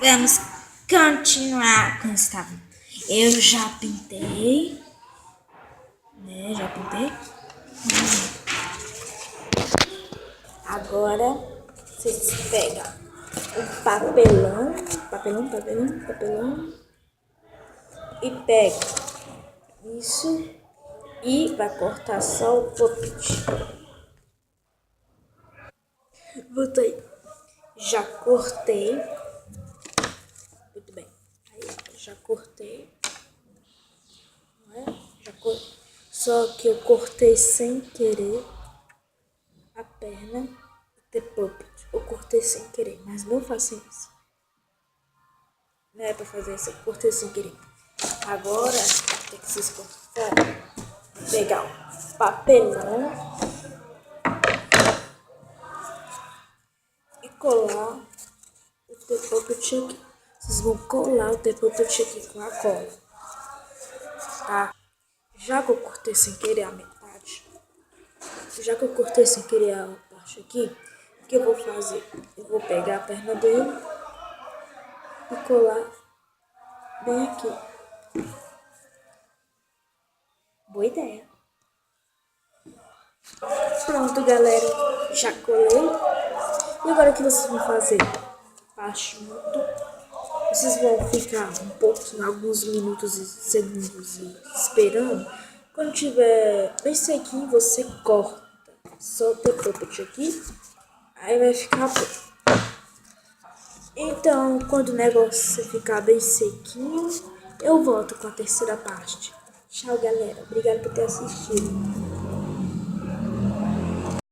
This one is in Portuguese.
Vamos continuar como estava. Eu já pintei, né? Já pintei. Agora vocês pegam o papelão e pega isso e vai cortar só o palpite. Botei. Já cortei. Muito bem. Aí, já cortei. Não é? Só que eu cortei sem querer a perna do The Puppet. Eu cortei sem querer, mas não façam isso. Não é pra fazer isso, eu cortei sem querer. Agora, tem que se esforçar. Pegar o papelão e colar o The Puppet aqui. Vocês vão colar o The Puppet aqui com a cola, tá? Já que eu cortei sem querer a metade, já que eu cortei sem querer a parte aqui, o que eu vou fazer? Eu vou pegar a perna dele e colar bem aqui. Boa ideia. Pronto, galera. Já colei. E agora o que vocês vão fazer? Baixo muito. Vocês vão ficar um pouco, alguns minutos e segundos esperando. Quando tiver bem sequinho, você corta. Solta o puppet aqui. Aí vai ficar bom. Então, quando o negócio ficar bem sequinho, eu volto com a terceira parte. Tchau, galera. Obrigada por ter assistido.